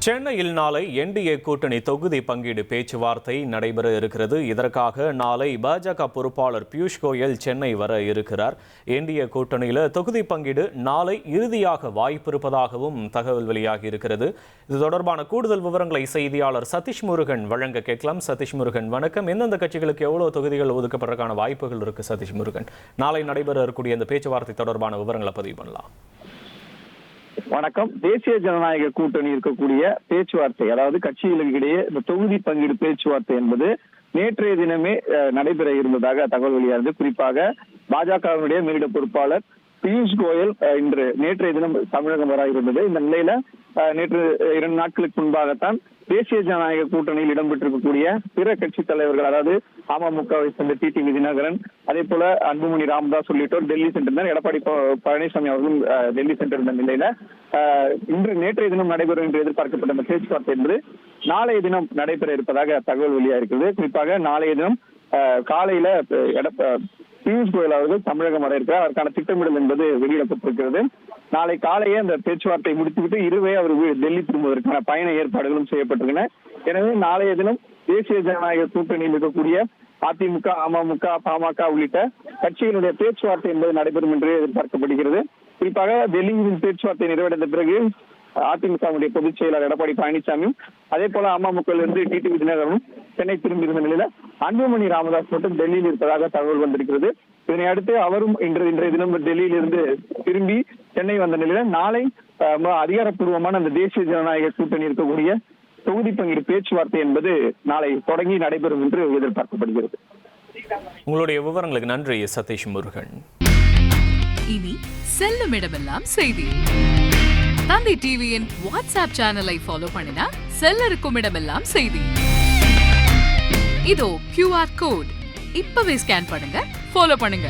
சென்னையில் நாளை என்டிஏ கூட்டணி தொகுதி பங்கீடு பேச்சுவார்த்தை நடைபெற இருக்கிறது. இதற்காக நாளை பாஜக பொறுப்பாளர் பியூஷ் கோயல் சென்னை வர இருக்கிறார். என்டிஏ கூட்டணியில் தொகுதி பங்கீடு நாளை இறுதியாக வாய்ப்பு இருப்பதாகவும் தகவல் வெளியாகி இருக்கிறது. இது தொடர்பான கூடுதல் விவரங்களை செய்தியாளர் சதீஷ் முருகன் வழங்க கேட்கலாம். சதீஷ் முருகன், வணக்கம். எந்தெந்த கட்சிகளுக்கு எவ்வளவு தொகுதிகள் ஒதுக்கப்படுறதுக்கான வாய்ப்புகள் இருக்கு? சதீஷ் முருகன், நாளை நடைபெற இருக்கக்கூடிய இந்த பேச்சுவார்த்தை தொடர்பான விவரங்களை பதிவு பண்ணலாம். வணக்கம். தேசிய ஜனநாயக கூட்டணி இருக்கக்கூடிய பேச்சுவார்த்தை, அதாவது கட்சிகளுக்கிடையே இந்த தொகுதி பங்கீடு பேச்சுவார்த்தை என்பது நேற்றைய தினமே நடைபெற இருந்ததாக தகவல் வெளியானது. குறிப்பாக பாஜகவினுடைய மேலிட பொறுப்பாளர் பியூஷ் கோயல் நேற்றைய தினம் தமிழகம் வர இருந்தது. இந்த நிலையில நேற்று 2 நாட்களுக்கு முன்பாகத்தான் தேசிய ஜனநாயக கூட்டணியில் இடம்பெற்றிருக்கக்கூடிய பிற கட்சி தலைவர்கள், அதாவது அமமுகவை சேர்ந்த டிடிவி தினகரன், அதே போல அன்புமணி ராமதாஸ் உள்ளிட்டோர் டெல்லி சென்றிருந்தார். எடப்பாடி பழனிசாமி அவர்களும் டெல்லி சென்றிருந்த நிலையில நேற்றைய தினம் நடைபெறும் என்று எதிர்பார்க்கப்பட்ட இந்த பேச்சுவார்த்தை என்பது நாளைய தினம் நடைபெற இருப்பதாக தகவல் வெளியாகிறது. குறிப்பாக நாளைய தினம் காலையில பியூஷ் கோயல் அவர்கள் தமிழகம் வர இருக்கிறார். அதற்கான திட்டமிடல் என்பது வெளியிடப்பட்டிருக்கிறது. நாளை காலையே அந்த பேச்சுவார்த்தை முடித்துவிட்டு இரவே அவர் டெல்லி திரும்புவதற்கான பயண ஏற்பாடுகளும் செய்யப்பட்டிருக்கின்றன. எனவே நாளைய தினம் தேசிய ஜனநாயக கூட்டணியில் இருக்கக்கூடிய அதிமுக, அமமுக, பாமக உள்ளிட்ட கட்சிகளுடைய பேச்சுவார்த்தை என்பது நடைபெறும் என்று எதிர்பார்க்கப்படுகிறது. குறிப்பாக டெல்லியில் பேச்சுவார்த்தை நிறைவடைந்த பிறகு அதிமுகவுடைய பொதுச் செயலாளர் எடப்பாடி பழனிசாமியும், அதே போல அமமுகவிலிருந்து டிடிவி தினகரனும் சென்னை திரும்பியிருந்த நிலையில அன்புமணி ராமதாஸ் மட்டும் டெல்லியில் இருப்பதாக தகவல் வந்திருக்கிறது. இதனை அடுத்து அவரும் இன்றைய தினம் டெல்லியில் இருந்து திரும்பி சென்னை வந்த நிலையில நாளை அதிகாரப்பூர்வமான அந்த தேசிய ஜனநாயக கூட்டணி இருக்கக்கூடிய தொகுதி பங்கீடு பேச்சுவார்த்தை என்பது நாளை தொடங்கி நடைபெறும் என்று எதிர்பார்க்கப்படுகிறது. உங்களுடைய விவரங்களுக்கு நன்றி சதீஷ் முருகன். இனி செல்லும் இடமெல்லாம் செய்தி. தந்தை டிவியின் வாட்ஸ்அப் சேனலை ஃபாலோ பண்ணினா செல்ல இருக்கும் இடமெல்லாம் செய்தி. இதோ QR கோட் இப்பவே ஸ்கேன் பண்ணுங்க, ஃபாலோ பண்ணுங்க.